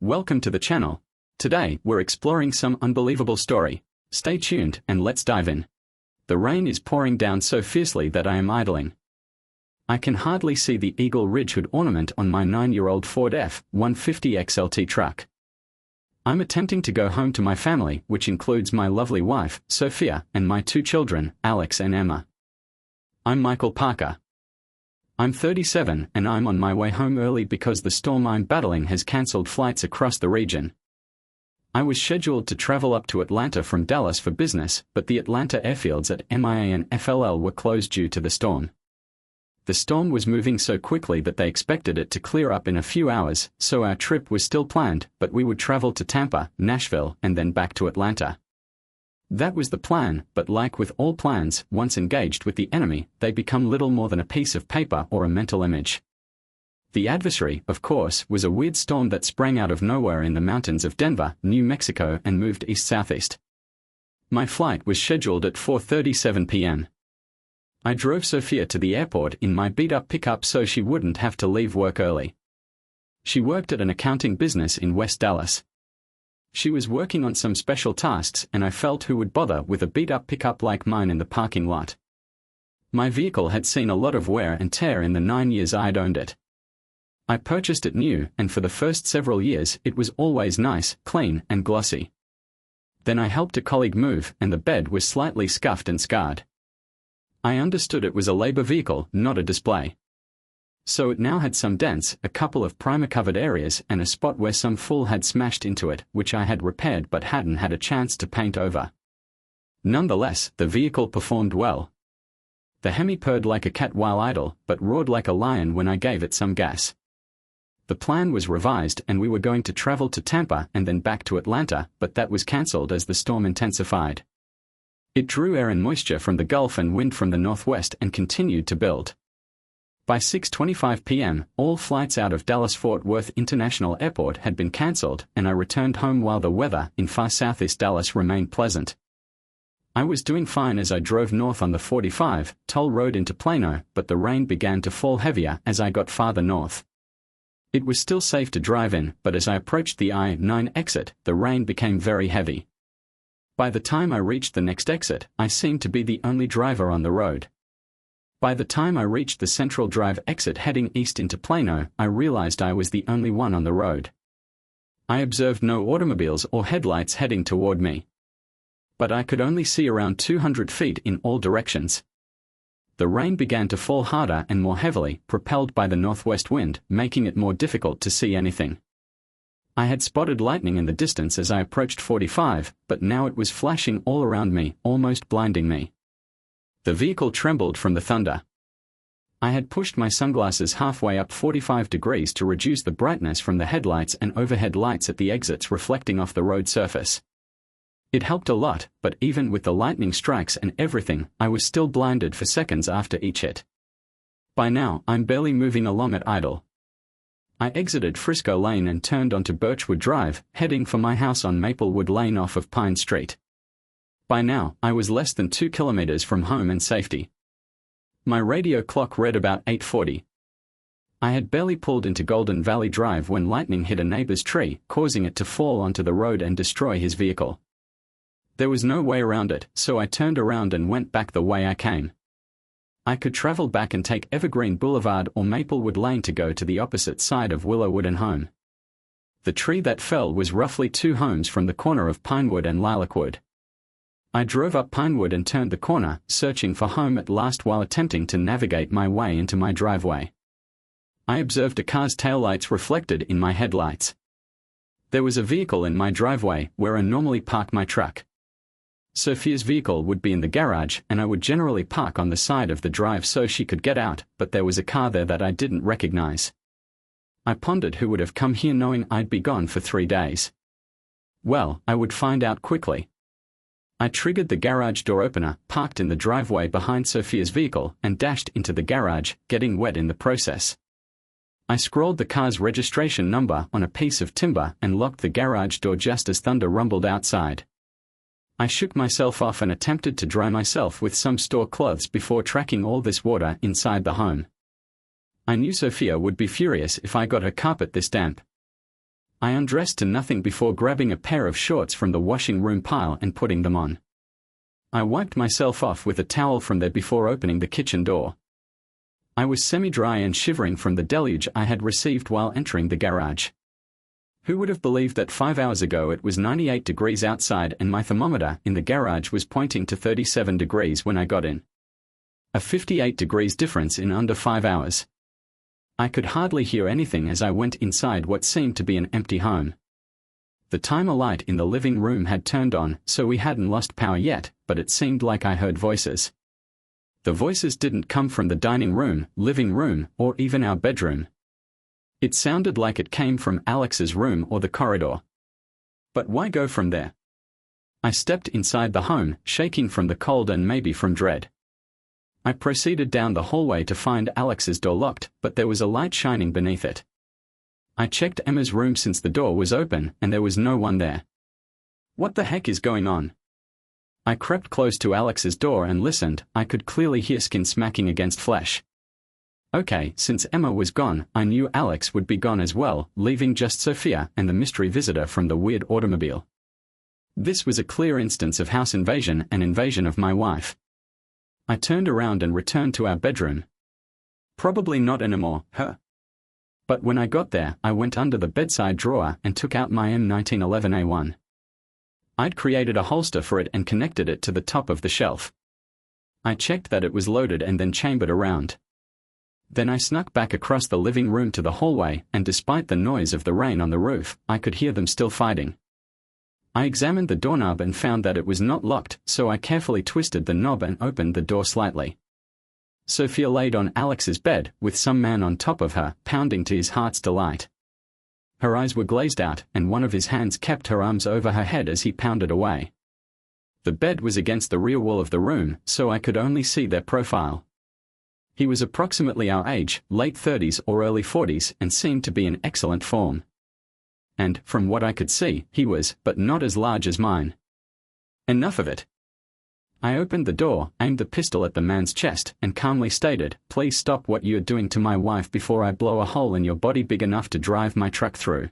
Welcome to the channel. Today, we're exploring some unbelievable story. Stay tuned and let's dive in. The rain is pouring down so fiercely that I am idling. I can hardly see the Eagle Ridge hood ornament on my 9-year-old Ford F-150 XLT truck. I'm attempting to go home to my family, which includes my lovely wife, Sophia, and my 2 children, Alex and Emma. I'm Michael Parker. I'm 37 and I'm on my way home early because the storm I'm battling has cancelled flights across the region. I was scheduled to travel up to Atlanta from Dallas for business, but the Atlanta airfields at MIA and FLL were closed due to the storm. The storm was moving so quickly that they expected it to clear up in a few hours, so our trip was still planned, but we would travel to Tampa, Nashville, and then back to Atlanta. That was the plan, but like with all plans, once engaged with the enemy, they become little more than a piece of paper or a mental image. The adversary, of course, was a weird storm that sprang out of nowhere in the mountains of Denver, New Mexico and moved east-southeast. My flight was scheduled at 4:37 p.m. I drove Sophia to the airport in my beat-up pickup so she wouldn't have to leave work early. She worked at an accounting business in West Dallas. She was working on some special tasks and I felt who would bother with a beat-up pickup like mine in the parking lot. My vehicle had seen a lot of wear and tear in the 9 years I'd owned it. I purchased it new and for the first several years it was always nice, clean and glossy. Then I helped a colleague move and the bed was slightly scuffed and scarred. I understood it was a labor vehicle, not a display. So it now had some dents, a couple of primer-covered areas and a spot where some fool had smashed into it, which I had repaired but hadn't had a chance to paint over. Nonetheless, the vehicle performed well. The Hemi purred like a cat while idle, but roared like a lion when I gave it some gas. The plan was revised and we were going to travel to Tampa and then back to Atlanta, but that was cancelled as the storm intensified. It drew air and moisture from the Gulf and wind from the northwest and continued to build. By 6:25 p.m., all flights out of Dallas-Fort Worth International Airport had been cancelled and I returned home while the weather in far southeast Dallas remained pleasant. I was doing fine as I drove north on the 45 toll road into Plano, but the rain began to fall heavier as I got farther north. It was still safe to drive in, but as I approached the I-9 exit, the rain became very heavy. By the time I reached the next exit, I seemed to be the only driver on the road. By the time I reached the Central Drive exit heading east into Plano, I realized I was the only one on the road. I observed no automobiles or headlights heading toward me. But I could only see around 200 feet in all directions. The rain began to fall harder and more heavily, propelled by the northwest wind, making it more difficult to see anything. I had spotted lightning in the distance as I approached 45, but now it was flashing all around me, almost blinding me. The vehicle trembled from the thunder. I had pushed my sunglasses halfway up 45 degrees to reduce the brightness from the headlights and overhead lights at the exits reflecting off the road surface. It helped a lot, but even with the lightning strikes and everything, I was still blinded for seconds after each hit. By now, I'm barely moving along at idle. I exited Frisco Lane and turned onto Birchwood Drive, heading for my house on Maplewood Lane off of Pine Street. By now, I was less than 2 kilometers from home and safety. My radio clock read about 8:40. I had barely pulled into Golden Valley Drive when lightning hit a neighbor's tree, causing it to fall onto the road and destroy his vehicle. There was no way around it, so I turned around and went back the way I came. I could travel back and take Evergreen Boulevard or Maplewood Lane to go to the opposite side of Willowwood and home. The tree that fell was roughly 2 homes from the corner of Pinewood and Lilacwood. I drove up Pinewood and turned the corner, searching for home at last while attempting to navigate my way into my driveway. I observed a car's taillights reflected in my headlights. There was a vehicle in my driveway where I normally park my truck. Sophia's vehicle would be in the garage and I would generally park on the side of the drive so she could get out, but there was a car there that I didn't recognize. I pondered who would have come here knowing I'd be gone for 3 days. Well, I would find out quickly. I triggered the garage door opener, parked in the driveway behind Sophia's vehicle, and dashed into the garage, getting wet in the process. I scrawled the car's registration number on a piece of timber and locked the garage door just as thunder rumbled outside. I shook myself off and attempted to dry myself with some store clothes before tracking all this water inside the home. I knew Sophia would be furious if I got her carpet this damp. I undressed to nothing before grabbing a pair of shorts from the washing room pile and putting them on. I wiped myself off with a towel from there before opening the kitchen door. I was semi-dry and shivering from the deluge I had received while entering the garage. Who would have believed that 5 hours ago it was 98 degrees outside and my thermometer in the garage was pointing to 37 degrees when I got in? A 58 degrees difference in under 5 hours. I could hardly hear anything as I went inside what seemed to be an empty home. The timer light in the living room had turned on, so we hadn't lost power yet, but it seemed like I heard voices. The voices didn't come from the dining room, living room, or even our bedroom. It sounded like it came from Alex's room or the corridor. But why go from there? I stepped inside the home, shaking from the cold and maybe from dread. I proceeded down the hallway to find Alex's door locked, but there was a light shining beneath it. I checked Emma's room since the door was open, and there was no one there. What the heck is going on? I crept close to Alex's door and listened. I could clearly hear skin smacking against flesh. Okay, since Emma was gone, I knew Alex would be gone as well, leaving just Sophia and the mystery visitor from the weird automobile. This was a clear instance of house invasion and invasion of my wife. I turned around and returned to our bedroom. Probably not anymore, huh? But when I got there, I went under the bedside drawer and took out my M1911A1. I'd created a holster for it and connected it to the top of the shelf. I checked that it was loaded and then chambered around. Then I snuck back across the living room to the hallway, and despite the noise of the rain on the roof, I could hear them still fighting. I examined the doorknob and found that it was not locked, so I carefully twisted the knob and opened the door slightly. Sophia laid on Alex's bed, with some man on top of her, pounding to his heart's delight. Her eyes were glazed out, and one of his hands kept her arms over her head as he pounded away. The bed was against the rear wall of the room, so I could only see their profile. He was approximately our age, late 30s or early 40s, and seemed to be in excellent form. And, from what I could see, he was, but not as large as mine. Enough of it. I opened the door, aimed the pistol at the man's chest, and calmly stated, "Please stop what you're doing to my wife before I blow a hole in your body big enough to drive my truck through."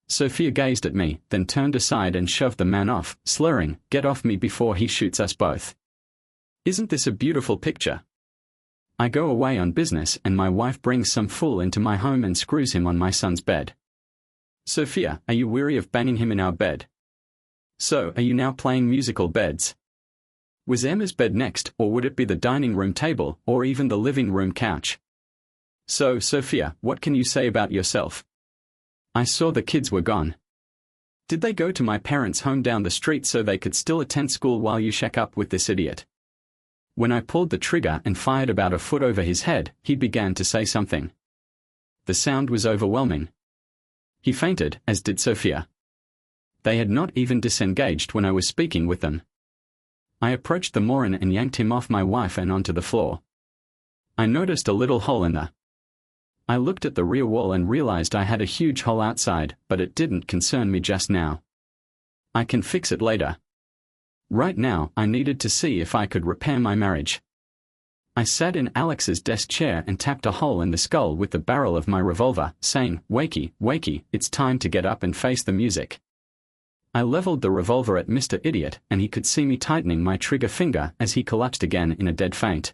Sophia gazed at me, then turned aside and shoved the man off, slurring, "Get off me before he shoots us both." Isn't this a beautiful picture? I go away on business and my wife brings some fool into my home and screws him on my son's bed. Sophia, are you weary of banging him in our bed? So, are you now playing musical beds? Was Emma's bed next, or would it be the dining room table, or even the living room couch? So, Sophia, what can you say about yourself? I saw the kids were gone. Did they go to my parents' home down the street so they could still attend school while you shack up with this idiot? When I pulled the trigger and fired about a foot over his head, he began to say something. The sound was overwhelming. He fainted, as did Sophia. They had not even disengaged when I was speaking with them. I approached the moron and yanked him off my wife and onto the floor. I noticed a little hole in the. I looked at the rear wall and realized I had a huge hole outside, but it didn't concern me just now. I can fix it later. Right now, I needed to see if I could repair my marriage. I sat in Alex's desk chair and tapped a hole in the skull with the barrel of my revolver, saying, "Wakey, wakey, it's time to get up and face the music." I leveled the revolver at Mr. Idiot, and he could see me tightening my trigger finger as he collapsed again in a dead faint.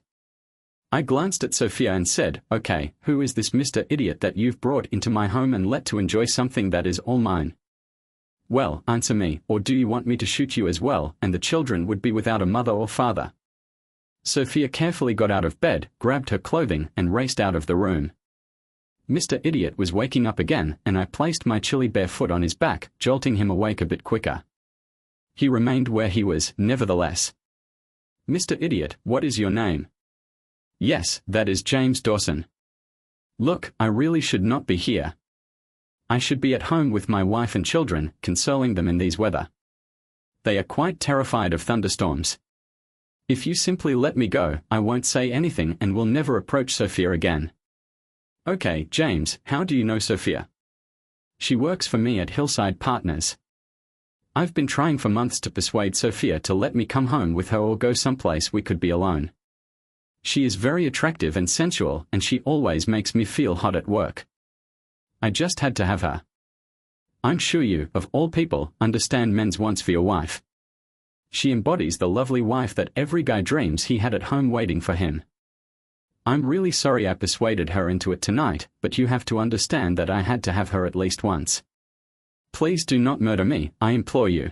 I glanced at Sophia and said, "Okay, who is this Mr. Idiot that you've brought into my home and let to enjoy something that is all mine? Well, answer me, or do you want me to shoot you as well, and the children would be without a mother or father?" Sophia carefully got out of bed, grabbed her clothing, and raced out of the room. Mr. Idiot was waking up again, and I placed my chilly bare foot on his back, jolting him awake a bit quicker. He remained where he was, nevertheless. "Mr. Idiot, what is your name?" "Yes, that is James Dawson." "Look, I really should not be here. I should be at home with my wife and children, consoling them in these weather. They are quite terrified of thunderstorms. If you simply let me go, I won't say anything and will never approach Sophia again." "Okay, James, how do you know Sophia?" "She works for me at Hillside Partners. I've been trying for months to persuade Sophia to let me come home with her or go someplace we could be alone. She is very attractive and sensual, and she always makes me feel hot at work. I just had to have her." I'm sure you, of all people, understand men's wants for your wife. She embodies the lovely wife that every guy dreams he had at home waiting for him. I'm really sorry I persuaded her into it tonight, but you have to understand that I had to have her at least once. Please do not murder me, I implore you.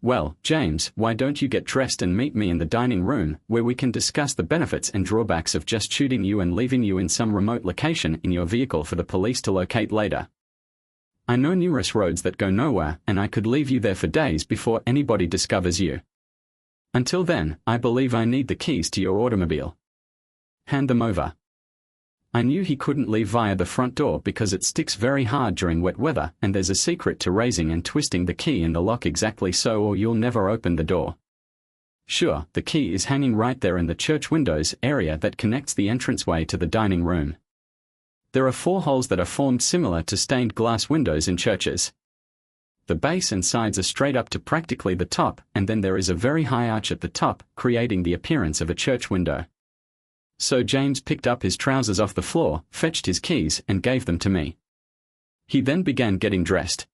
Well, James, why don't you get dressed and meet me in the dining room, where we can discuss the benefits and drawbacks of just shooting you and leaving you in some remote location in your vehicle for the police to locate later. I know numerous roads that go nowhere, and I could leave you there for days before anybody discovers you. Until then, I believe I need the keys to your automobile. Hand them over. I knew he couldn't leave via the front door because it sticks very hard during wet weather, and there's a secret to raising and twisting the key in the lock exactly so, or you'll never open the door. Sure, the key is hanging right there in the church windows area that connects the entranceway to the dining room. There are 4 holes that are formed similar to stained glass windows in churches. The base and sides are straight up to practically the top, and then there is a very high arch at the top, creating the appearance of a church window. So James picked up his trousers off the floor, fetched his keys, and gave them to me. He then began getting dressed.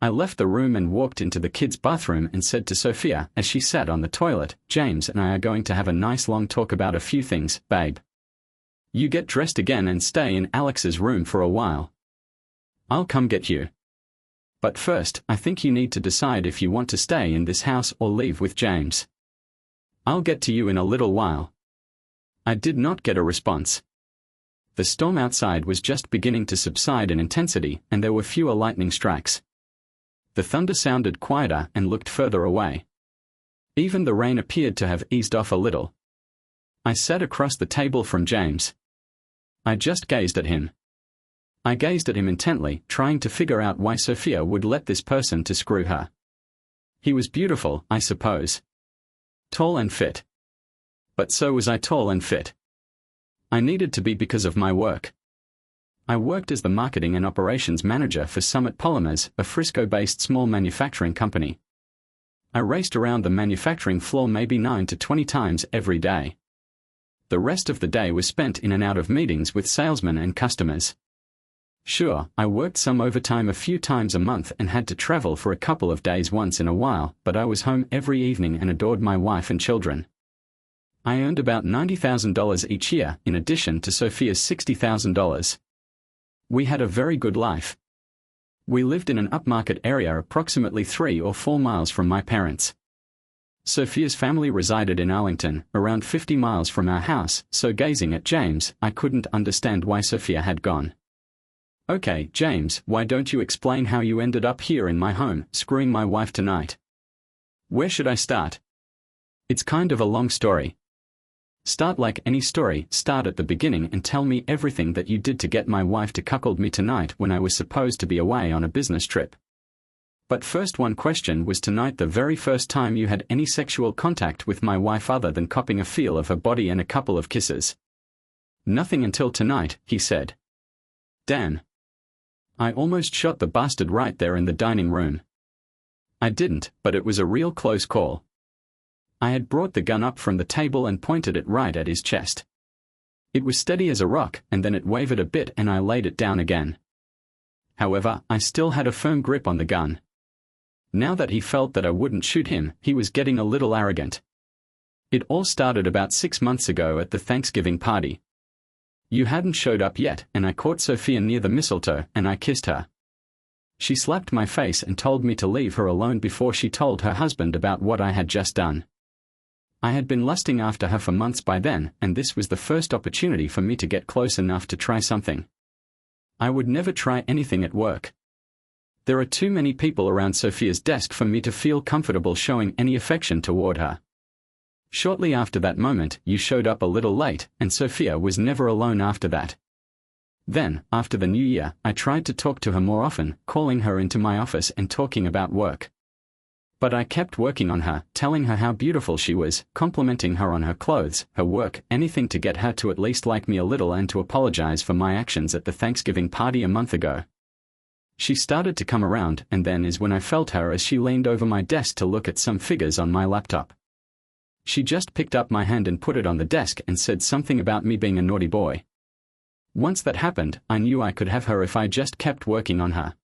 I left the room and walked into the kids' bathroom and said to Sophia, as she sat on the toilet, James and I are going to have a nice long talk about a few things, babe. You get dressed again and stay in Alex's room for a while. I'll come get you. But first, I think you need to decide if you want to stay in this house or leave with James. I'll get to you in a little while. I did not get a response. The storm outside was just beginning to subside in intensity, and there were fewer lightning strikes. The thunder sounded quieter and looked further away. Even the rain appeared to have eased off a little. I sat across the table from James. I just gazed at him. I gazed at him intently, trying to figure out why Sophia would let this person to screw her. He was beautiful, I suppose. Tall and fit. But so was I tall and fit. I needed to be because of my work. I worked as the marketing and operations manager for Summit Polymers, a Frisco-based small manufacturing company. I raced around the manufacturing floor maybe 9 to 20 times every day. The rest of the day was spent in and out of meetings with salesmen and customers. Sure, I worked some overtime a few times a month and had to travel for a couple of days once in a while, but I was home every evening and adored my wife and children. I earned about $90,000 each year, in addition to Sophia's $60,000. We had a very good life. We lived in an upmarket area approximately 3 or 4 miles from my parents. Sophia's family resided in Arlington, around 50 miles from our house, so gazing at James, I couldn't understand why Sophia had gone. Okay, James, why don't you explain how you ended up here in my home, screwing my wife tonight? Where should I start? It's kind of a long story. Start like any story, start at the beginning and tell me everything that you did to get my wife to cuckold me tonight when I was supposed to be away on a business trip. But first, one question: was tonight the very first time you had any sexual contact with my wife other than copping a feel of her body and a couple of kisses? Nothing until tonight, he said. Damn. I almost shot the bastard right there in the dining room. I didn't, but it was a real close call. I had brought the gun up from the table and pointed it right at his chest. It was steady as a rock, and then it wavered a bit and I laid it down again. However, I still had a firm grip on the gun. Now that he felt that I wouldn't shoot him, he was getting a little arrogant. It all started about 6 months ago at the Thanksgiving party. You hadn't showed up yet, and I caught Sophia near the mistletoe, and I kissed her. She slapped my face and told me to leave her alone before she told her husband about what I had just done. I had been lusting after her for months by then, and this was the first opportunity for me to get close enough to try something. I would never try anything at work. There are too many people around Sophia's desk for me to feel comfortable showing any affection toward her. Shortly after that moment, you showed up a little late, and Sophia was never alone after that. Then, after the new year, I tried to talk to her more often, calling her into my office and talking about work. But I kept working on her, telling her how beautiful she was, complimenting her on her clothes, her work, anything to get her to at least like me a little and to apologize for my actions at the Thanksgiving party a month ago. She started to come around, and then is when I felt her as she leaned over my desk to look at some figures on my laptop. She just picked up my hand and put it on the desk and said something about me being a naughty boy. Once that happened, I knew I could have her if I just kept working on her.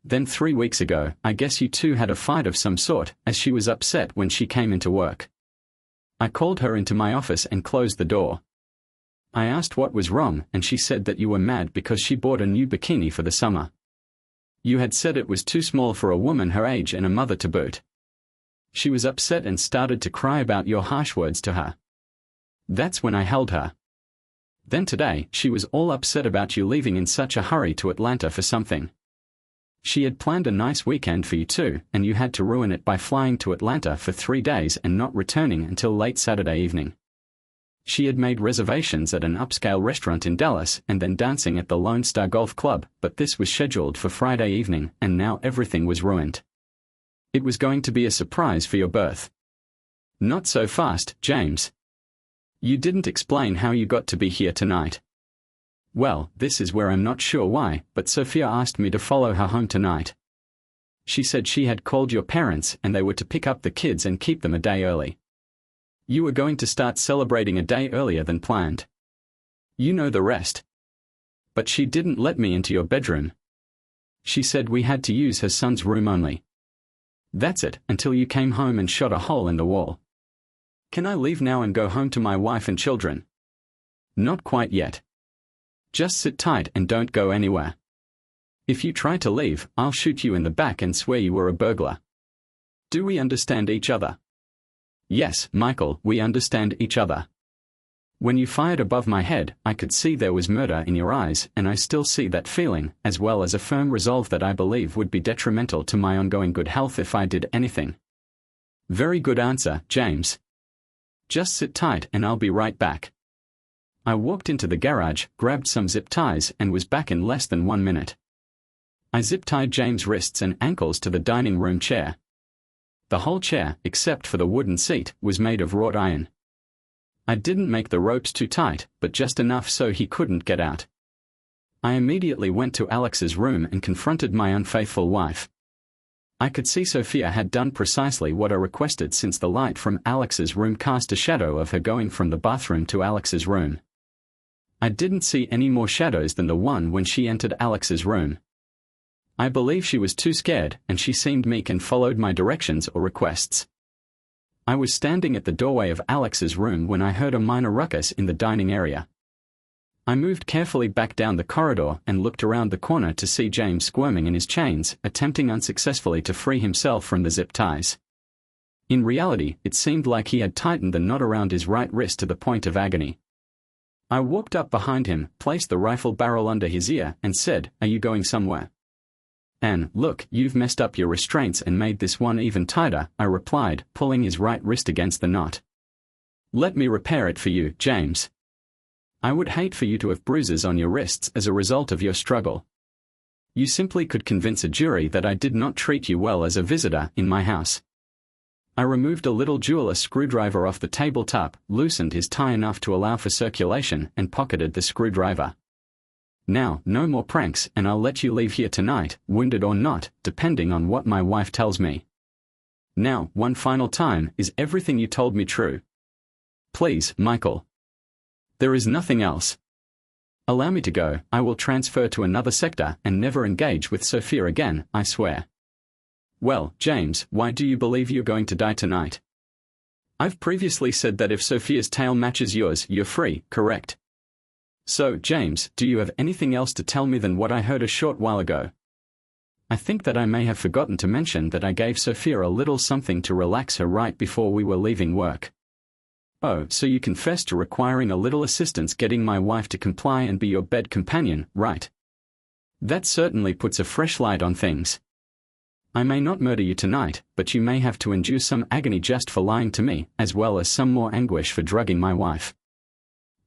Then 3 weeks ago, I guess you two had a fight of some sort, as she was upset when she came into work. I called her into my office and closed the door. I asked what was wrong, and she said that you were mad because she bought a new bikini for the summer. You had said it was too small for a woman her age and a mother to boot. She was upset and started to cry about your harsh words to her. That's when I held her. Then today, she was all upset about you leaving in such a hurry to Atlanta for something. She had planned a nice weekend for you two, and you had to ruin it by flying to Atlanta for 3 days and not returning until late Saturday evening. She had made reservations at an upscale restaurant in Dallas and then dancing at the Lone Star Golf Club, but this was scheduled for Friday evening, and now everything was ruined. It was going to be a surprise for your birth. Not so fast, James. You didn't explain how you got to be here tonight. Well, this is where I'm not sure why, but Sophia asked me to follow her home tonight. She said she had called your parents and they were to pick up the kids and keep them a day early. You were going to start celebrating a day earlier than planned. You know the rest. But she didn't let me into your bedroom. She said we had to use her son's room only. That's it, until you came home and shot a hole in the wall. Can I leave now and go home to my wife and children? Not quite yet. Just sit tight and don't go anywhere. If you try to leave, I'll shoot you in the back and swear you were a burglar. Do we understand each other? Yes, Michael, we understand each other. When you fired above my head, I could see there was murder in your eyes, and I still see that feeling, as well as a firm resolve that I believe would be detrimental to my ongoing good health if I did anything. Very good answer, James. Just sit tight and I'll be right back. I walked into the garage, grabbed some zip ties, and was back in less than 1 minute. I zip-tied James' wrists and ankles to the dining room chair. The whole chair, except for the wooden seat, was made of wrought iron. I didn't make the ropes too tight, but just enough so he couldn't get out. I immediately went to Alex's room and confronted my unfaithful wife. I could see Sophia had done precisely what I requested, since the light from Alex's room cast a shadow of her going from the bathroom to Alex's room. I didn't see any more shadows than the one when she entered Alex's room. I believe she was too scared, and she seemed meek and followed my directions or requests. I was standing at the doorway of Alex's room when I heard a minor ruckus in the dining area. I moved carefully back down the corridor and looked around the corner to see James squirming in his chains, attempting unsuccessfully to free himself from the zip ties. In reality, it seemed like he had tightened the knot around his right wrist to the point of agony. I walked up behind him, placed the rifle barrel under his ear, and said, "Are you going somewhere?" "Anne, look, you've messed up your restraints and made this one even tighter," I replied, pulling his right wrist against the knot. "Let me repair it for you, James. I would hate for you to have bruises on your wrists as a result of your struggle. You simply could convince a jury that I did not treat you well as a visitor in my house." I removed a little jeweler screwdriver off the tabletop, loosened his tie enough to allow for circulation, and pocketed the screwdriver. "Now, no more pranks, and I'll let you leave here tonight, wounded or not, depending on what my wife tells me. Now, one final time, is everything you told me true? Please, Michael. There is nothing else. Allow me to go. I will transfer to another sector and never engage with Sophia again, I swear." "Well, James, why do you believe you're going to die tonight? I've previously said that if Sophia's tale matches yours, you're free, correct? So, James, do you have anything else to tell me than what I heard a short while ago? I think that I may have forgotten to mention that I gave Sophia a little something to relax her right before we were leaving work." "Oh, so you confess to requiring a little assistance getting my wife to comply and be your bed companion, right? That certainly puts a fresh light on things. I may not murder you tonight, but you may have to endure some agony just for lying to me, as well as some more anguish for drugging my wife.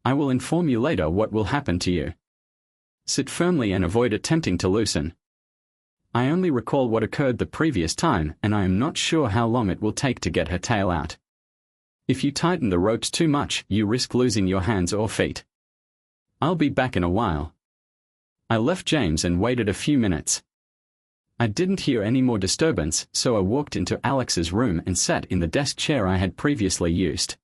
I will inform you later what will happen to you. Sit firmly and avoid attempting to loosen. I only recall what occurred the previous time, and I am not sure how long it will take to get her tail out. If you tighten the ropes too much, you risk losing your hands or feet. I'll be back in a while." I left James and waited a few minutes. I didn't hear any more disturbance, so I walked into Alex's room and sat in the desk chair I had previously used.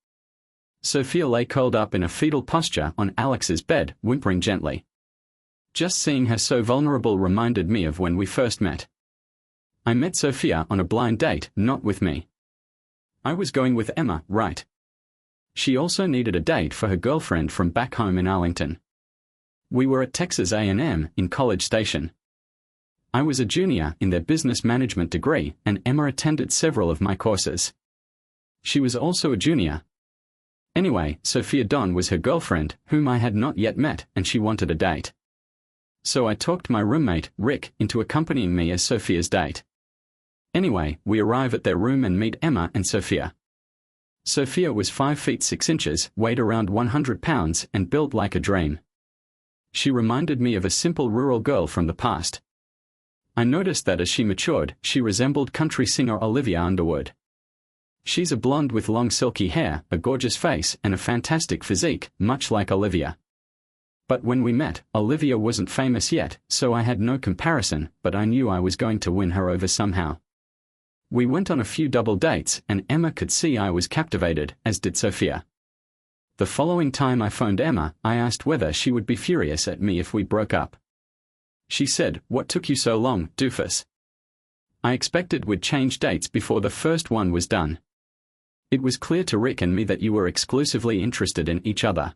Sophia lay curled up in a fetal posture on Alex's bed, whimpering gently. Just seeing her so vulnerable reminded me of when we first met. I met Sophia on a blind date, not with me. I was going with Emma, right? She also needed a date for her girlfriend from back home in Arlington. We were at Texas A&M in College Station. I was a junior in their business management degree, and Emma attended several of my courses. She was also a junior. Anyway, Sophia Don was her girlfriend, whom I had not yet met, and she wanted a date. So I talked my roommate, Rick, into accompanying me as Sophia's date. Anyway, we arrive at their room and meet Emma and Sophia. Sophia was 5 feet 6 inches, weighed around 100 pounds, and built like a dream. She reminded me of a simple rural girl from the past. I noticed that as she matured, she resembled country singer Olivia Underwood. She's a blonde with long silky hair, a gorgeous face, and a fantastic physique, much like Olivia. But when we met, Olivia wasn't famous yet, so I had no comparison, but I knew I was going to win her over somehow. We went on a few double dates, and Emma could see I was captivated, as did Sophia. The following time I phoned Emma, I asked whether she would be furious at me if we broke up. She said, "What took you so long, doofus?" I expected we'd change dates before the first one was done. It was clear to Rick and me that you were exclusively interested in each other.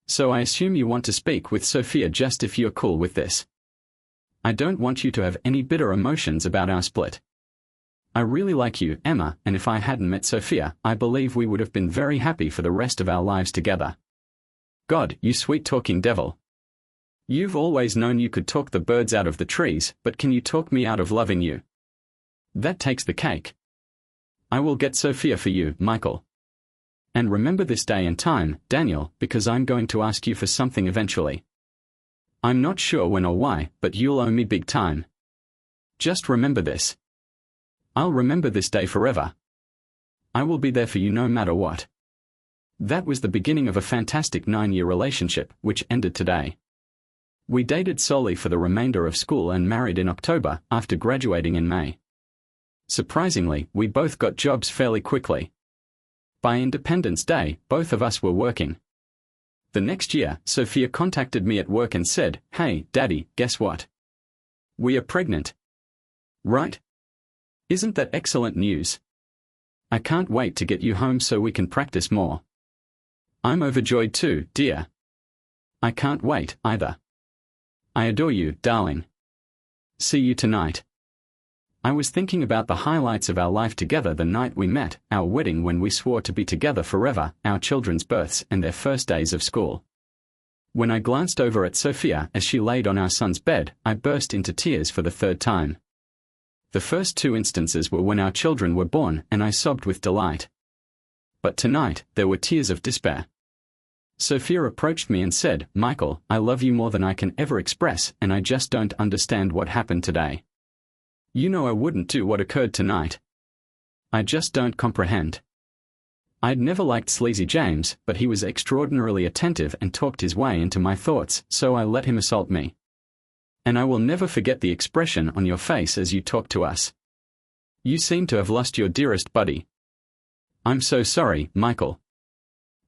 So I assume you want to speak with Sophia just if you're cool with this. I don't want you to have any bitter emotions about our split. I really like you, Emma, and if I hadn't met Sophia, I believe we would have been very happy for the rest of our lives together. God, you sweet-talking devil. You've always known you could talk the birds out of the trees, but can you talk me out of loving you? That takes the cake. I will get Sophia for you, Michael. And remember this day and time, Daniel, because I'm going to ask you for something eventually. I'm not sure when or why, but you'll owe me big time. Just remember this. I'll remember this day forever. I will be there for you no matter what. That was the beginning of a fantastic 9-year relationship, which ended today. We dated solely for the remainder of school and married in October, after graduating in May. Surprisingly, we both got jobs fairly quickly. By Independence Day, both of us were working. The next year, Sophia contacted me at work and said, "Hey, Daddy, guess what? We are pregnant." Right? Isn't that excellent news? I can't wait to get you home so we can practice more. I'm overjoyed too, dear. I can't wait, either. I adore you, darling. See you tonight. I was thinking about the highlights of our life together the night we met, our wedding when we swore to be together forever, our children's births and their first days of school. When I glanced over at Sophia as she laid on our son's bed, I burst into tears for the third time. The first 2 instances were when our children were born, and I sobbed with delight. But tonight, there were tears of despair. Sophia approached me and said, "Michael, I love you more than I can ever express, and I just don't understand what happened today. You know I wouldn't do what occurred tonight. I just don't comprehend." I'd never liked Sleazy James, but he was extraordinarily attentive and talked his way into my thoughts, so I let him assault me. And I will never forget the expression on your face as you talked to us. You seem to have lost your dearest buddy. I'm so sorry, Michael.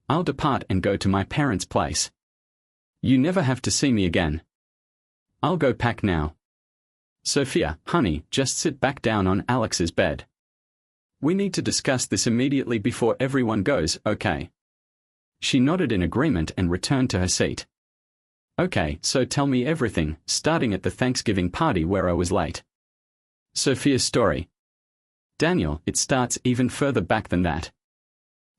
I'll depart and go to my parents' place. You never have to see me again. I'll go pack now. Sophia, honey, just sit back down on Alex's bed. We need to discuss this immediately before everyone goes, okay? She nodded in agreement and returned to her seat. Okay, so tell me everything, starting at the Thanksgiving party where I was late. Sophia's story. Daniel, it starts even further back than that.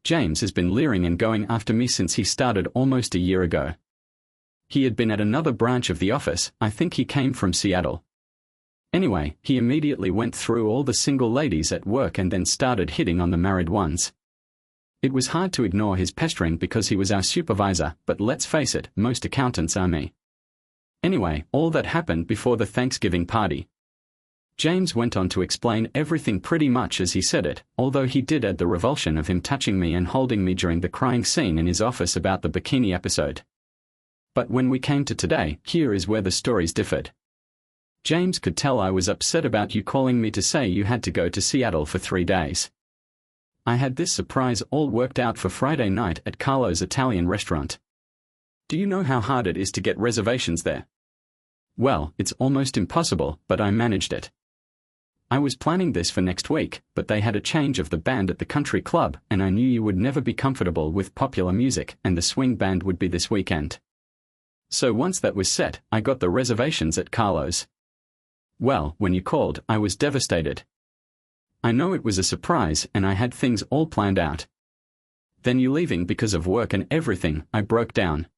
James has been leering and going after me since he started almost a year ago. He had been at another branch of the office, I think he came from Seattle. Anyway, he immediately went through all the single ladies at work and then started hitting on the married ones. It was hard to ignore his pestering because he was our supervisor, but let's face it, most accountants are me. Anyway, all that happened before the Thanksgiving party. James went on to explain everything pretty much as he said it, although he did add the revulsion of him touching me and holding me during the crying scene in his office about the bikini episode. But when we came to today, here is where the stories differed. James could tell I was upset about you calling me to say you had to go to Seattle for 3 days. I had this surprise all worked out for Friday night at Carlo's Italian restaurant. Do you know how hard it is to get reservations there? Well, it's almost impossible, but I managed it. I was planning this for next week, but they had a change of the band at the country club, and I knew you would never be comfortable with popular music, and the swing band would be this weekend. So once that was set, I got the reservations at Carlo's. Well, when you called, I was devastated. I know it was a surprise, and I had things all planned out. Then you leaving because of work and everything, I broke down.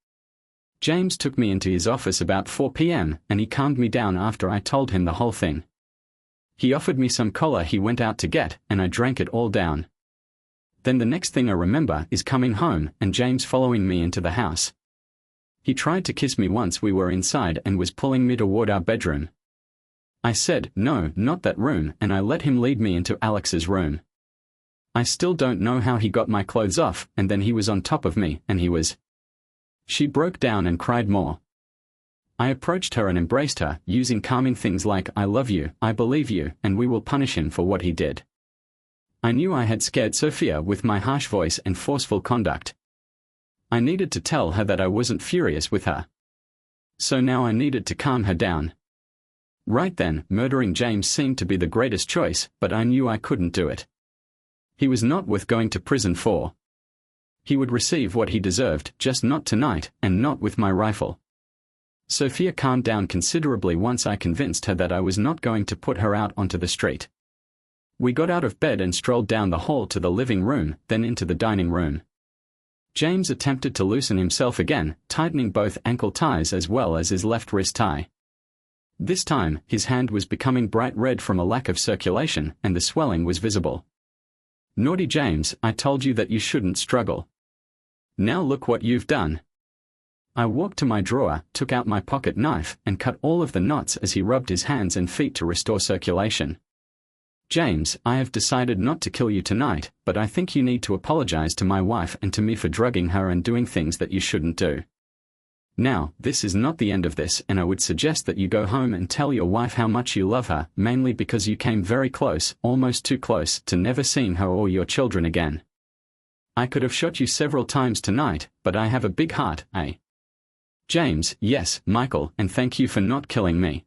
James took me into his office about 4 p.m., and he calmed me down after I told him the whole thing. He offered me some cola he went out to get, and I drank it all down. Then the next thing I remember is coming home and James following me into the house. He tried to kiss me once we were inside and was pulling me toward our bedroom. I said, no, not that room, and I let him lead me into Alex's room. I still don't know how he got my clothes off, and then he was on top of me, and he was. She broke down and cried more. I approached her and embraced her, using calming things like, I love you, I believe you, and we will punish him for what he did. I knew I had scared Sophia with my harsh voice and forceful conduct. I needed to tell her that I wasn't furious with her. So now I needed to calm her down. Right then, murdering James seemed to be the greatest choice, but I knew I couldn't do it. He was not worth going to prison for. He would receive what he deserved, just not tonight, and not with my rifle. Sophia calmed down considerably once I convinced her that I was not going to put her out onto the street. We got out of bed and strolled down the hall to the living room, then into the dining room. James attempted to loosen himself again, tightening both ankle ties as well as his left wrist tie. This time, his hand was becoming bright red from a lack of circulation, and the swelling was visible. Naughty James, I told you that you shouldn't struggle. Now look what you've done. I walked to my drawer, took out my pocket knife, and cut all of the knots as he rubbed his hands and feet to restore circulation. James, I have decided not to kill you tonight, but I think you need to apologize to my wife and to me for drugging her and doing things that you shouldn't do. Now, this is not the end of this, and I would suggest that you go home and tell your wife how much you love her, mainly because you came very close, almost too close, to never seeing her or your children again. I could have shot you several times tonight, but I have a big heart, eh? James, yes, Michael, and thank you for not killing me.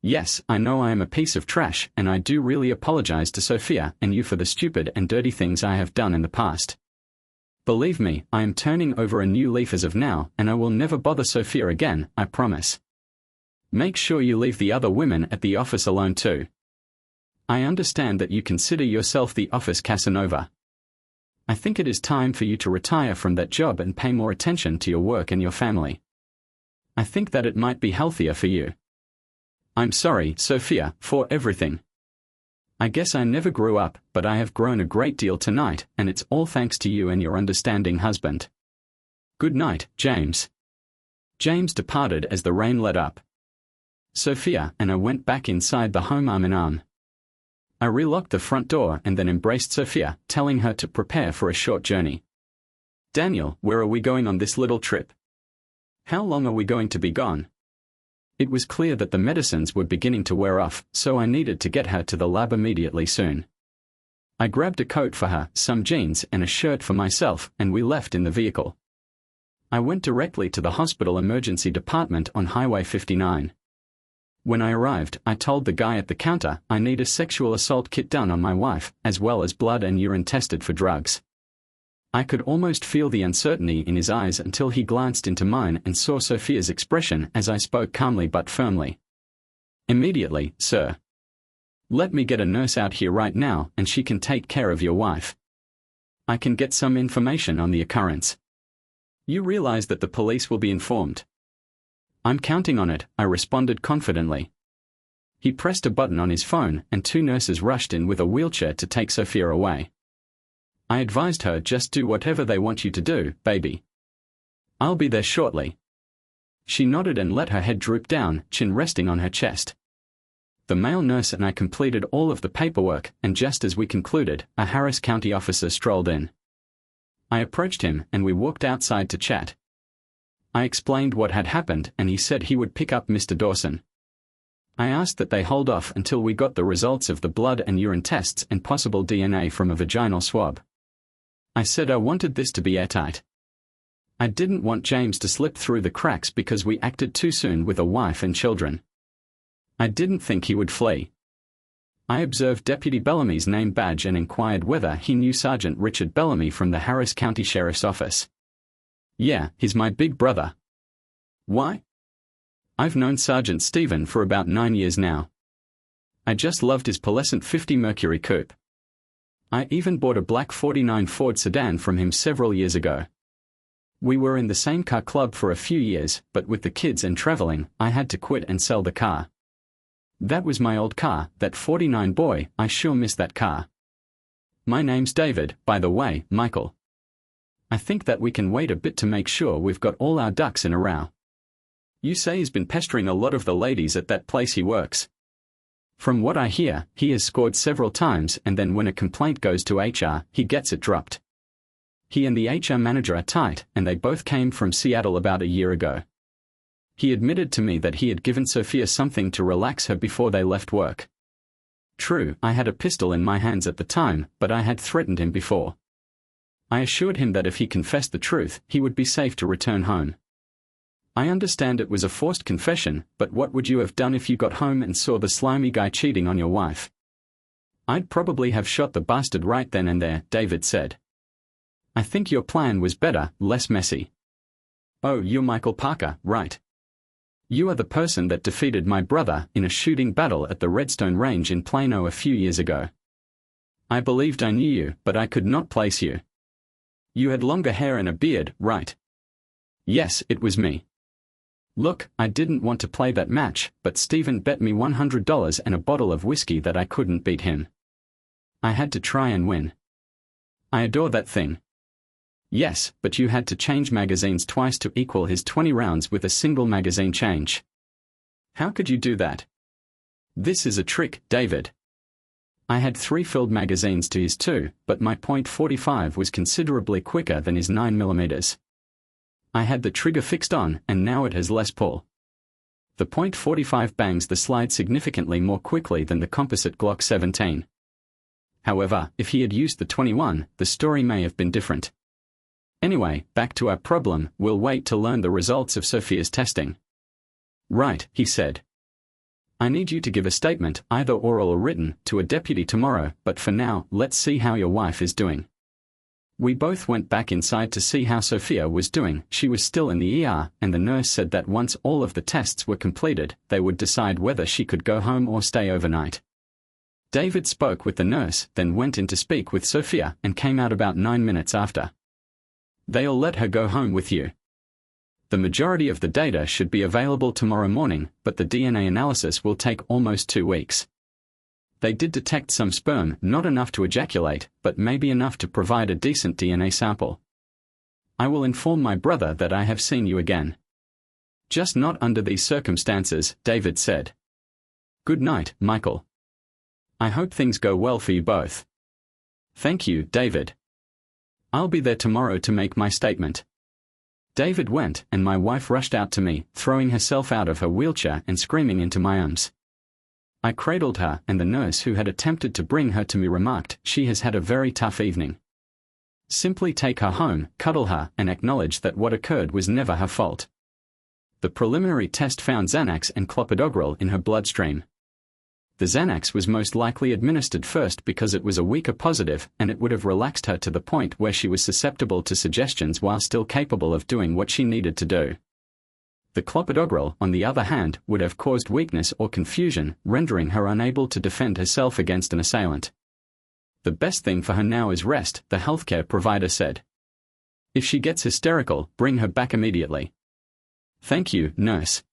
Yes, I know I am a piece of trash, and I do really apologize to Sophia and you for the stupid and dirty things I have done in the past. Believe me, I am turning over a new leaf as of now, and I will never bother Sophia again, I promise. Make sure you leave the other women at the office alone too. I understand that you consider yourself the office Casanova. I think it is time for you to retire from that job and pay more attention to your work and your family. I think that it might be healthier for you. I'm sorry, Sophia, for everything. I guess I never grew up, but I have grown a great deal tonight, and it's all thanks to you and your understanding husband. Good night, James. James departed as the rain let up. Sophia and I went back inside the home arm in arm. I relocked the front door and then embraced Sophia, telling her to prepare for a short journey. Daniel, where are we going on this little trip? How long are we going to be gone? It was clear that the medicines were beginning to wear off, so I needed to get her to the lab immediately soon. I grabbed a coat for her, some jeans and a shirt for myself, and we left in the vehicle. I went directly to the hospital emergency department on Highway 59. When I arrived, I told the guy at the counter I need a sexual assault kit done on my wife, as well as blood and urine tested for drugs. I could almost feel the uncertainty in his eyes until he glanced into mine and saw Sophia's expression as I spoke calmly but firmly. Immediately, sir. Let me get a nurse out here right now and she can take care of your wife. I can get some information on the occurrence. You realize that the police will be informed. I'm counting on it, I responded confidently. He pressed a button on his phone and 2 nurses rushed in with a wheelchair to take Sophia away. I advised her, just do whatever they want you to do, baby. I'll be there shortly. She nodded and let her head droop down, chin resting on her chest. The male nurse and I completed all of the paperwork, and just as we concluded, a Harris County officer strolled in. I approached him and we walked outside to chat. I explained what had happened and he said he would pick up Mr. Dawson. I asked that they hold off until we got the results of the blood and urine tests and possible DNA from a vaginal swab. I said I wanted this to be airtight. I didn't want James to slip through the cracks because we acted too soon with a wife and children. I didn't think he would flee. I observed Deputy Bellamy's name badge and inquired whether he knew Sergeant Richard Bellamy from the Harris County Sheriff's Office. Yeah, he's my big brother. Why? I've known Sergeant Stephen for about 9 years now. I just loved his pearlescent 50 Mercury coupe. I even bought a black 49 Ford sedan from him several years ago. We were in the same car club for a few years, but with the kids and traveling, I had to quit and sell the car. That was my old car, that 49 boy. I sure miss that car. My name's David, by the way, Michael. I think that we can wait a bit to make sure we've got all our ducks in a row. You say he's been pestering a lot of the ladies at that place he works. From what I hear, he has scored several times, and then when a complaint goes to HR, he gets it dropped. He and the HR manager are tight, and they both came from Seattle about a year ago. He admitted to me that he had given Sophia something to relax her before they left work. True, I had a pistol in my hands at the time, but I had threatened him before. I assured him that if he confessed the truth, he would be safe to return home. I understand it was a forced confession, but what would you have done if you got home and saw the slimy guy cheating on your wife? I'd probably have shot the bastard right then and there, David said. I think your plan was better, less messy. Oh, you're Michael Parker, right? You are the person that defeated my brother in a shooting battle at the Redstone Range in Plano a few years ago. I believed I knew you, but I could not place you. You had longer hair and a beard, right? Yes, it was me. Look, I didn't want to play that match, but Stephen bet me $100 and a bottle of whiskey that I couldn't beat him. I had to try and win. I adore that thing. Yes, but you had to change magazines twice to equal his 20 rounds with a single magazine change. How could you do that? This is a trick, David. I had 3 filled magazines to his 2, but my .45 was considerably quicker than his 9mm. I had the trigger fixed on, and now it has less pull. The .45 bangs the slide significantly more quickly than the composite Glock 17. However, if he had used the 21, the story may have been different. Anyway, back to our problem, we'll wait to learn the results of Sophia's testing. Right, he said. I need you to give a statement, either oral or written, to a deputy tomorrow, but for now, let's see how your wife is doing. We both went back inside to see how Sophia was doing. She was still in the ER, and the nurse said that once all of the tests were completed, they would decide whether she could go home or stay overnight. David spoke with the nurse, then went in to speak with Sophia, and came out about 9 minutes after. They'll let her go home with you. The majority of the data should be available tomorrow morning, but the DNA analysis will take almost 2 weeks. They did detect some sperm, not enough to ejaculate, but maybe enough to provide a decent DNA sample. I will inform my brother that I have seen you again. Just not under these circumstances, David said. Good night, Michael. I hope things go well for you both. Thank you, David. I'll be there tomorrow to make my statement. David went, and my wife rushed out to me, throwing herself out of her wheelchair and screaming into my arms. I cradled her, and the nurse who had attempted to bring her to me remarked, "She has had a very tough evening. Simply take her home, cuddle her, and acknowledge that what occurred was never her fault." The preliminary test found Xanax and clopidogrel in her bloodstream. The Xanax was most likely administered first because it was a weaker positive, and it would have relaxed her to the point where she was susceptible to suggestions while still capable of doing what she needed to do. The clopidogrel, on the other hand, would have caused weakness or confusion, rendering her unable to defend herself against an assailant. The best thing for her now is rest, the healthcare provider said. If she gets hysterical, bring her back immediately. Thank you, nurse.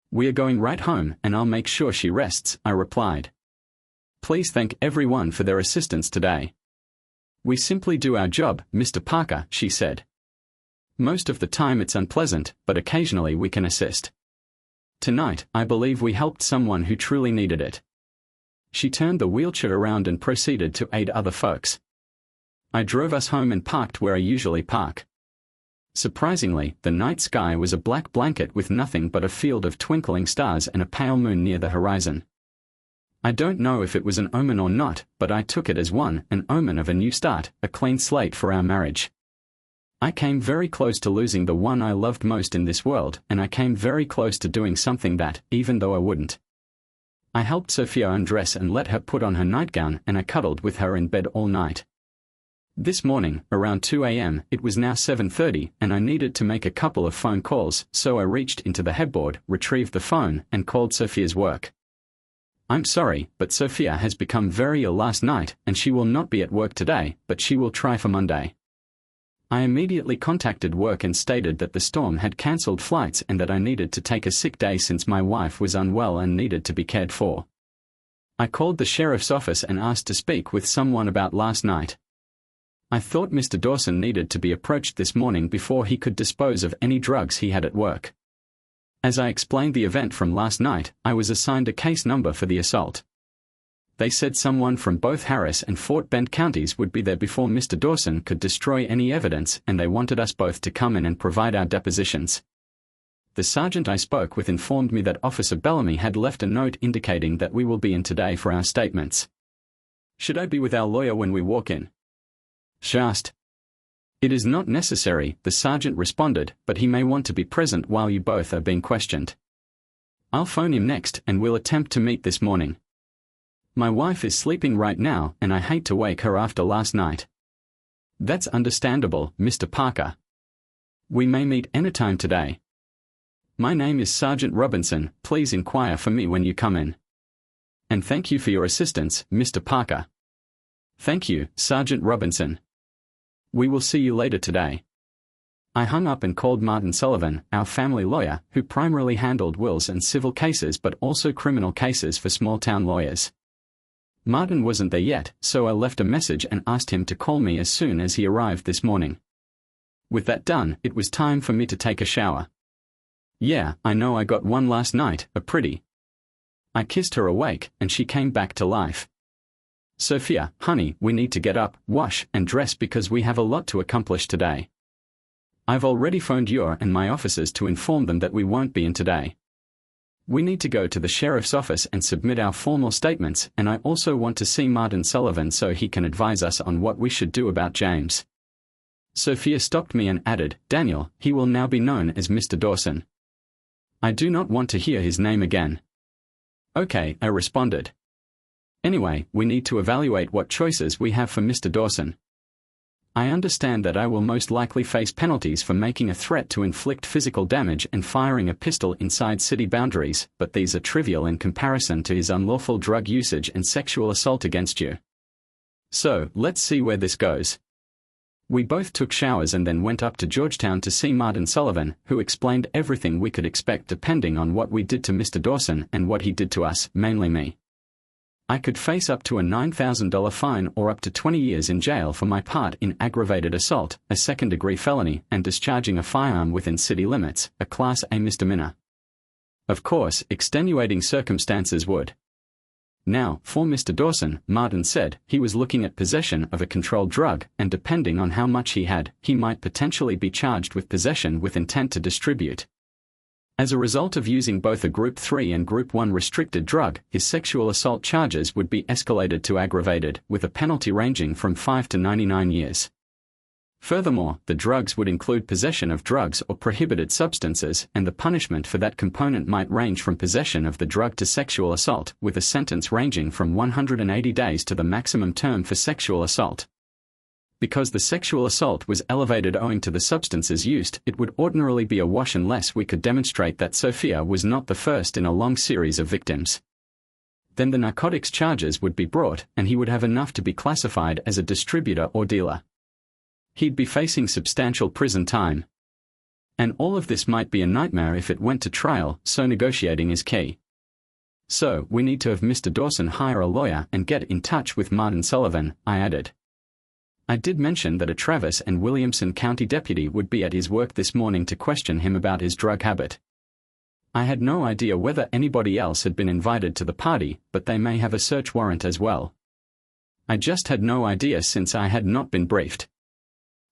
We are going right home, and I'll make sure she rests, I replied. Please thank everyone for their assistance today. We simply do our job, Mr. Parker, she said. Most of the time it's unpleasant, but occasionally we can assist. Tonight, I believe we helped someone who truly needed it. She turned the wheelchair around and proceeded to aid other folks. I drove us home and parked where I usually park. Surprisingly, the night sky was a black blanket with nothing but a field of twinkling stars and a pale moon near the horizon. I don't know if it was an omen or not, but I took it as one, an omen of a new start, a clean slate for our marriage. I came very close to losing the one I loved most in this world, and I came very close to doing something that, even though I wouldn't. I helped Sophia undress and let her put on her nightgown, and I cuddled with her in bed all night. This morning, around 2 a.m., it was now 7:30, and I needed to make a couple of phone calls, so I reached into the headboard, retrieved the phone, and called Sophia's work. I'm sorry, but Sophia has become very ill last night, and she will not be at work today, but she will try for Monday. I immediately contacted work and stated that the storm had cancelled flights and that I needed to take a sick day since my wife was unwell and needed to be cared for. I called the sheriff's office and asked to speak with someone about last night. I thought Mr. Dawson needed to be approached this morning before he could dispose of any drugs he had at work. As I explained the event from last night, I was assigned a case number for the assault. They said someone from both Harris and Fort Bend counties would be there before Mr. Dawson could destroy any evidence, and they wanted us both to come in and provide our depositions. The sergeant I spoke with informed me that Officer Bellamy had left a note indicating that we will be in today for our statements. Should I be with our lawyer when we walk in? She asked. It is not necessary, the sergeant responded, but he may want to be present while you both are being questioned. I'll phone him next and we'll attempt to meet this morning. My wife is sleeping right now and I hate to wake her after last night. That's understandable, Mr. Parker. We may meet anytime today. My name is Sergeant Robinson, please inquire for me when you come in. And thank you for your assistance, Mr. Parker. Thank you, Sergeant Robinson. We will see you later today. I hung up and called Martin Sullivan, our family lawyer, who primarily handled wills and civil cases but also criminal cases for small-town lawyers. Martin wasn't there yet, so I left a message and asked him to call me as soon as he arrived this morning. With that done, it was time for me to take a shower. Yeah, I know I got one last night, a pretty. I kissed her awake, and she came back to life. Sophia, honey, we need to get up, wash, and dress because we have a lot to accomplish today. I've already phoned your and my officers to inform them that we won't be in today. We need to go to the sheriff's office and submit our formal statements, and I also want to see Martin Sullivan so he can advise us on what we should do about James. Sophia stopped me and added, Daniel, he will now be known as Mr. Dawson. I do not want to hear his name again. Okay, I responded. Anyway, we need to evaluate what choices we have for Mr. Dawson. I understand that I will most likely face penalties for making a threat to inflict physical damage and firing a pistol inside city boundaries, but these are trivial in comparison to his unlawful drug usage and sexual assault against you. So, let's see where this goes. We both took showers and then went up to Georgetown to see Martin Sullivan, who explained everything we could expect depending on what we did to Mr. Dawson and what he did to us, mainly me. I could face up to a $9,000 fine or up to 20 years in jail for my part in aggravated assault, a second-degree felony, and discharging a firearm within city limits, a Class A misdemeanor. Of course, extenuating circumstances would. Now, for Mr. Dawson, Martin said, he was looking at possession of a controlled drug, and depending on how much he had, he might potentially be charged with possession with intent to distribute. As a result of using both a Group 3 and Group 1 restricted drug, his sexual assault charges would be escalated to aggravated, with a penalty ranging from 5 to 99 years. Furthermore, the drugs would include possession of drugs or prohibited substances, and the punishment for that component might range from possession of the drug to sexual assault, with a sentence ranging from 180 days to the maximum term for sexual assault. Because the sexual assault was elevated owing to the substances used, it would ordinarily be a wash unless we could demonstrate that Sophia was not the first in a long series of victims. Then the narcotics charges would be brought, and he would have enough to be classified as a distributor or dealer. He'd be facing substantial prison time. And all of this might be a nightmare if it went to trial, so negotiating is key. So, we need to have Mr. Dawson hire a lawyer and get in touch with Martin Sullivan, I added. I did mention that a Travis and Williamson County deputy would be at his work this morning to question him about his drug habit. I had no idea whether anybody else had been invited to the party, but they may have a search warrant as well. I just had no idea since I had not been briefed.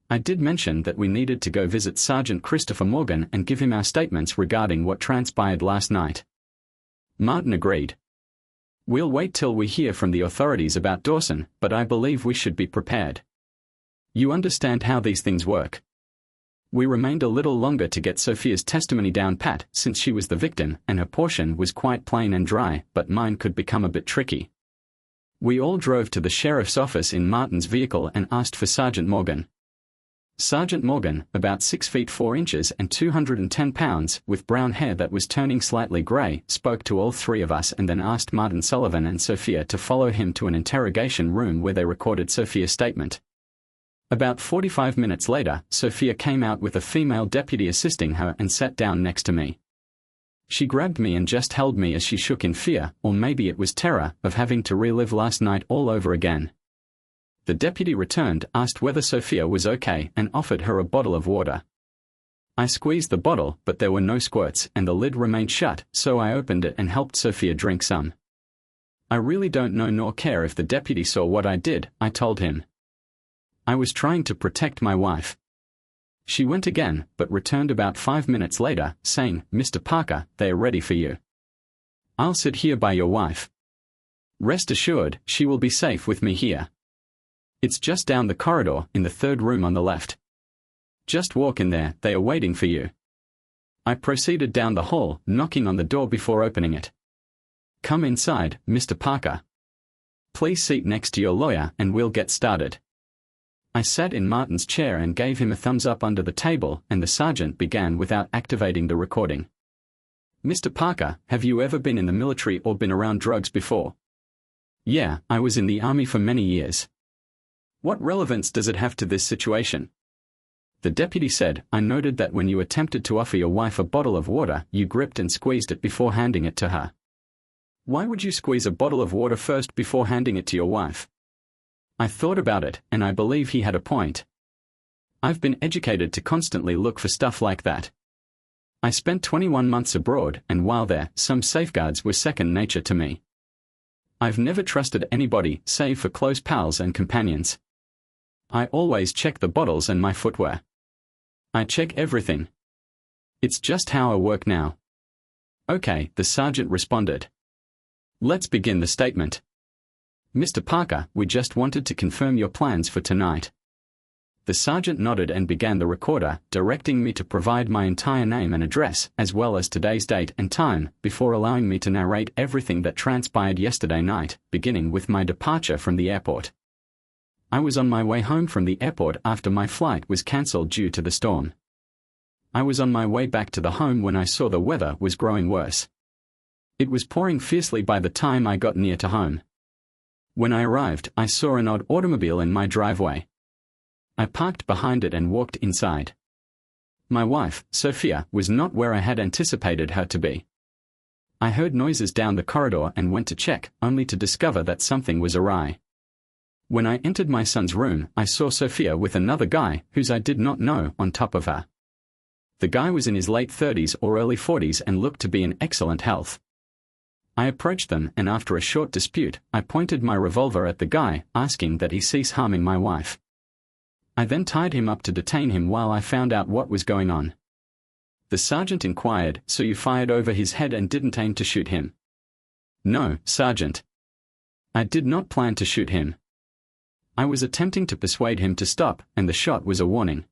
I did mention that we needed to go visit Sergeant Christopher Morgan and give him our statements regarding what transpired last night. Martin agreed. We'll wait till we hear from the authorities about Dawson, but I believe we should be prepared. You understand how these things work. We remained a little longer to get Sophia's testimony down pat, since she was the victim and her portion was quite plain and dry, but mine could become a bit tricky. We all drove to the sheriff's office in Martin's vehicle and asked for Sergeant Morgan. Sergeant Morgan, about 6 feet 4 inches and 210 pounds, with brown hair that was turning slightly grey, spoke to all three of us and then asked Martin Sullivan and Sophia to follow him to an interrogation room where they recorded Sophia's statement. About 45 minutes later, Sophia came out with a female deputy assisting her and sat down next to me. She grabbed me and just held me as she shook in fear, or maybe it was terror, of having to relive last night all over again. The deputy returned, asked whether Sophia was okay, and offered her a bottle of water. I squeezed the bottle, but there were no squirts, and the lid remained shut, so I opened it and helped Sophia drink some. I really don't know nor care if the deputy saw what I did, I told him. I was trying to protect my wife. She went again, but returned about 5 minutes later, saying, "Mr. Parker, they are ready for you. I'll sit here by your wife. Rest assured, she will be safe with me here. It's just down the corridor, in the third room on the left. Just walk in there, they are waiting for you." I proceeded down the hall, knocking on the door before opening it. "Come inside, Mr. Parker. Please seat next to your lawyer and we'll get started." I sat in Martin's chair and gave him a thumbs up under the table, and the sergeant began without activating the recording. "Mr. Parker, have you ever been in the military or been around drugs before?" "Yeah, I was in the army for many years." "What relevance does it have to this situation?" The deputy said, "I noted that when you attempted to offer your wife a bottle of water, you gripped and squeezed it before handing it to her. Why would you squeeze a bottle of water first before handing it to your wife?" I thought about it, and I believe he had a point. I've been educated to constantly look for stuff like that. I spent 21 months abroad, and while there, some safeguards were second nature to me. I've never trusted anybody, save for close pals and companions. I always check the bottles and my footwear. I check everything. It's just how I work now." "Okay," the sergeant responded. "Let's begin the statement. Mr. Parker, we just wanted to confirm your plans for tonight." The sergeant nodded and began the recorder, directing me to provide my entire name and address, as well as today's date and time, before allowing me to narrate everything that transpired yesterday night, beginning with my departure from the airport. I was on my way home from the airport after my flight was cancelled due to the storm. I was on my way back to the home when I saw the weather was growing worse. It was pouring fiercely by the time I got near to home. When I arrived, I saw an odd automobile in my driveway. I parked behind it and walked inside. My wife, Sophia, was not where I had anticipated her to be. I heard noises down the corridor and went to check, only to discover that something was awry. When I entered my son's room, I saw Sophia with another guy, whose I did not know, on top of her. The guy was in his late 30s or early 40s and looked to be in excellent health. I approached them, and after a short dispute, I pointed my revolver at the guy, asking that he cease harming my wife. I then tied him up to detain him while I found out what was going on. The sergeant inquired, "So you fired over his head and didn't aim to shoot him?" "No, Sergeant. I did not plan to shoot him. I was attempting to persuade him to stop, and the shot was a warning.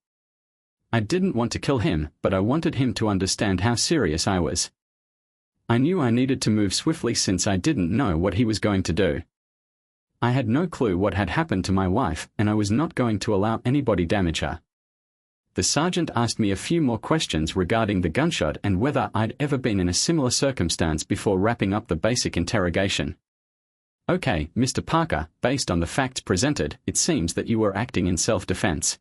I didn't want to kill him, but I wanted him to understand how serious I was. I knew I needed to move swiftly since I didn't know what he was going to do. I had no clue what had happened to my wife, and I was not going to allow anybody damage her." The sergeant asked me a few more questions regarding the gunshot and whether I'd ever been in a similar circumstance before wrapping up the basic interrogation. "Okay, Mr. Parker, based on the facts presented, it seems that you were acting in self-defense.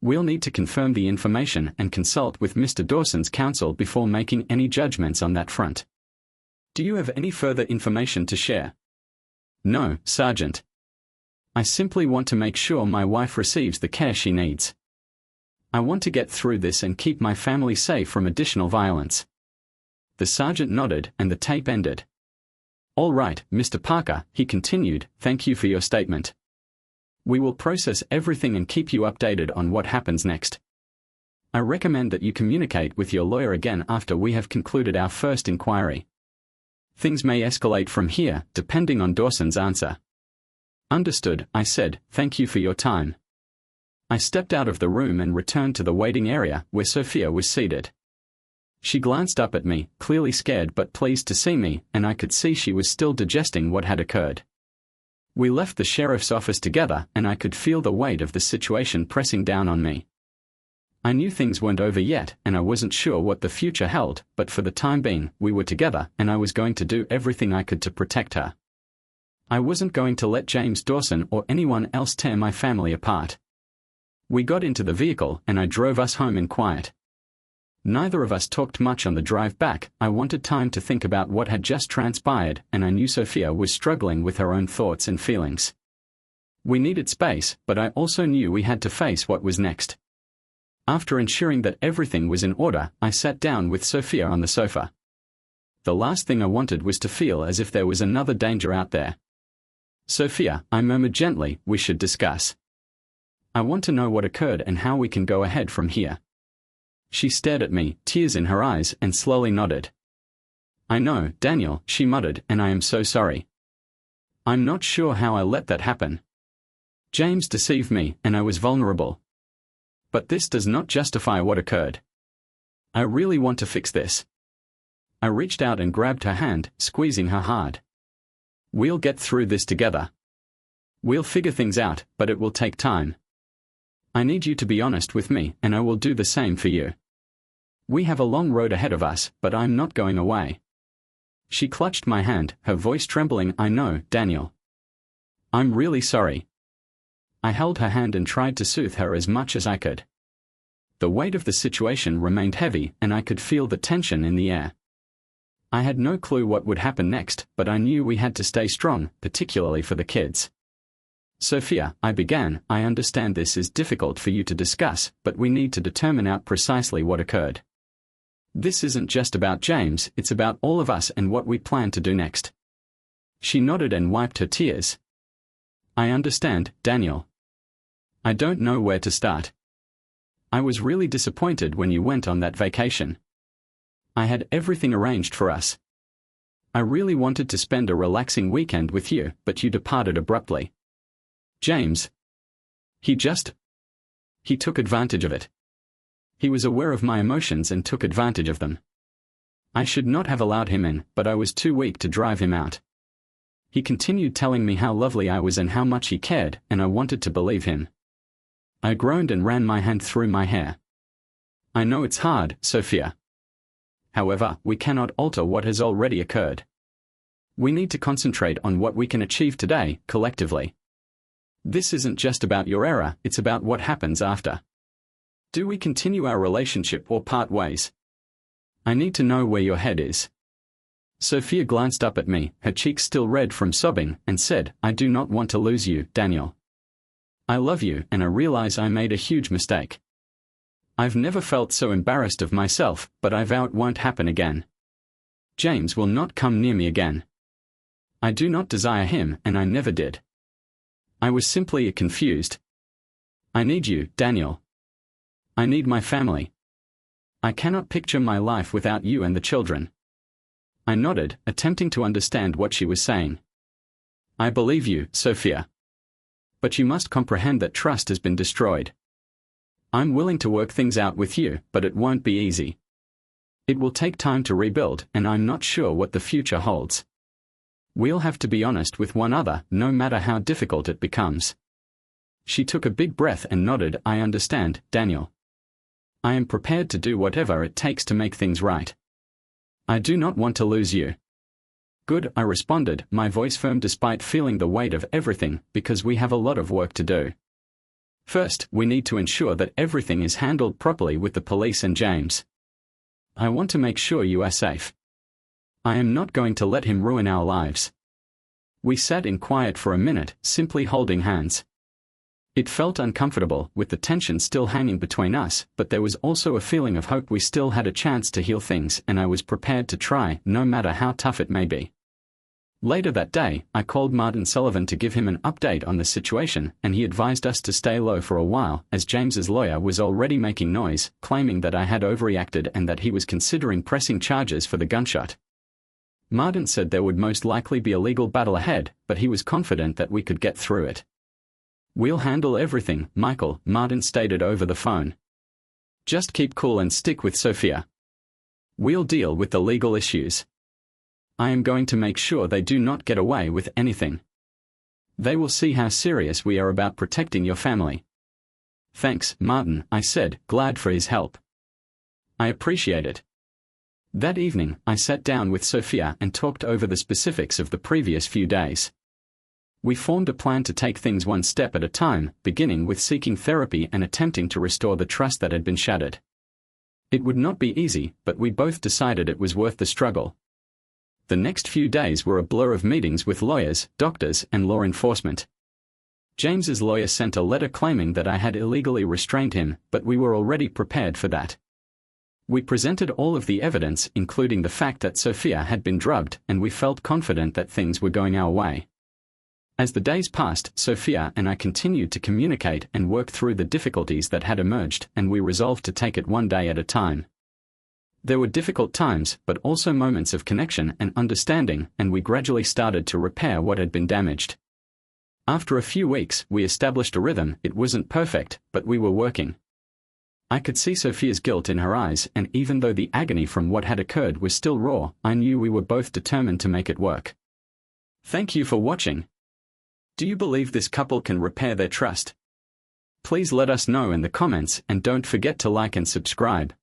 We'll need to confirm the information and consult with Mr. Dawson's counsel before making any judgments on that front. Do you have any further information to share?" "No, Sergeant. I simply want to make sure my wife receives the care she needs. I want to get through this and keep my family safe from additional violence." The sergeant nodded, and the tape ended. "All right, Mr. Parker," he continued, "thank you for your statement. We will process everything and keep you updated on what happens next. I recommend that you communicate with your lawyer again after we have concluded our first inquiry. Things may escalate from here, depending on Dawson's answer." "Understood," I said, "thank you for your time." I stepped out of the room and returned to the waiting area where Sophia was seated. She glanced up at me, clearly scared but pleased to see me, and I could see she was still digesting what had occurred. We left the sheriff's office together, and I could feel the weight of the situation pressing down on me. I knew things weren't over yet, and I wasn't sure what the future held, but for the time being, we were together, and I was going to do everything I could to protect her. I wasn't going to let James Dawson or anyone else tear my family apart. We got into the vehicle, and I drove us home in quiet. Neither of us talked much on the drive back. I wanted time to think about what had just transpired, and I knew Sophia was struggling with her own thoughts and feelings. We needed space, but I also knew we had to face what was next. After ensuring that everything was in order, I sat down with Sophia on the sofa. The last thing I wanted was to feel as if there was another danger out there. "Sophia," I murmured gently, "we should discuss. I want to know what occurred and how we can go ahead from here." She stared at me, tears in her eyes, and slowly nodded. "I know, Daniel," she muttered, "and I am so sorry. I'm not sure how I let that happen. James deceived me, and I was vulnerable. But this does not justify what occurred. I really want to fix this." I reached out and grabbed her hand, squeezing her hard. "We'll get through this together. We'll figure things out, but it will take time. I need you to be honest with me, and I will do the same for you. We have a long road ahead of us, but I'm not going away." She clutched my hand, her voice trembling. "I know, Daniel. I'm really sorry." I held her hand and tried to soothe her as much as I could. The weight of the situation remained heavy, and I could feel the tension in the air. I had no clue what would happen next, but I knew we had to stay strong, particularly for the kids. "Sophia," I began, "I understand this is difficult for you to discuss, but we need to determine out precisely what occurred. This isn't just about James, it's about all of us and what we plan to do next." She nodded and wiped her tears. "I understand, Daniel. I don't know where to start. I was really disappointed when you went on that vacation. I had everything arranged for us. I really wanted to spend a relaxing weekend with you, but you departed abruptly. James. He took advantage of it. He was aware of my emotions and took advantage of them. I should not have allowed him in, but I was too weak to drive him out. He continued telling me how lovely I was and how much he cared, and I wanted to believe him." I groaned and ran my hand through my hair. "I know it's hard, Sophia. However, we cannot alter what has already occurred. We need to concentrate on what we can achieve today, collectively. This isn't just about your error, it's about what happens after. Do we continue our relationship or part ways? I need to know where your head is." Sophia glanced up at me, her cheeks still red from sobbing, and said, "I do not want to lose you, Daniel. I love you, and I realize I made a huge mistake. I've never felt so embarrassed of myself, but I vow it won't happen again. James will not come near me again. I do not desire him, and I never did. I was simply confused. I need you, Daniel. I need my family. I cannot picture my life without you and the children." I nodded, attempting to understand what she was saying. "I believe you, Sophia. But you must comprehend that trust has been destroyed. I'm willing to work things out with you, but it won't be easy. It will take time to rebuild, and I'm not sure what the future holds. We'll have to be honest with one another, no matter how difficult it becomes." She took a big breath and nodded. "I understand, Daniel. I am prepared to do whatever it takes to make things right. I do not want to lose you." "Good," I responded, my voice firm despite feeling the weight of everything, "because we have a lot of work to do. First, we need to ensure that everything is handled properly with the police and James. I want to make sure you are safe. I am not going to let him ruin our lives." We sat in quiet for a minute, simply holding hands. It felt uncomfortable, with the tension still hanging between us, but there was also a feeling of hope. We still had a chance to heal things, and I was prepared to try, no matter how tough it may be. Later that day, I called Martin Sullivan to give him an update on the situation, and he advised us to stay low for a while, as James's lawyer was already making noise, claiming that I had overreacted and that he was considering pressing charges for the gunshot. Martin said there would most likely be a legal battle ahead, but he was confident that we could get through it. We'll handle everything, Michael, Martin stated over the phone. Just keep cool and stick with Sophia. We'll deal with the legal issues. I am going to make sure they do not get away with anything. They will see how serious we are about protecting your family. Thanks, Martin, I said, glad for his help. I appreciate it. That evening, I sat down with Sophia and talked over the specifics of the previous few days. We formed a plan to take things one step at a time, beginning with seeking therapy and attempting to restore the trust that had been shattered. It would not be easy, but we both decided it was worth the struggle. The next few days were a blur of meetings with lawyers, doctors, and law enforcement. James's lawyer sent a letter claiming that I had illegally restrained him, but we were already prepared for that. We presented all of the evidence, including the fact that Sophia had been drugged, and we felt confident that things were going our way. As the days passed, Sophia and I continued to communicate and work through the difficulties that had emerged, and we resolved to take it one day at a time. There were difficult times, but also moments of connection and understanding, and we gradually started to repair what had been damaged. After a few weeks, we established a rhythm. It wasn't perfect, but we were working. I could see Sophia's guilt in her eyes, and even though the agony from what had occurred was still raw, I knew we were both determined to make it work. Thank you for watching. Do you believe this couple can repair their trust? Please let us know in the comments, and don't forget to like and subscribe.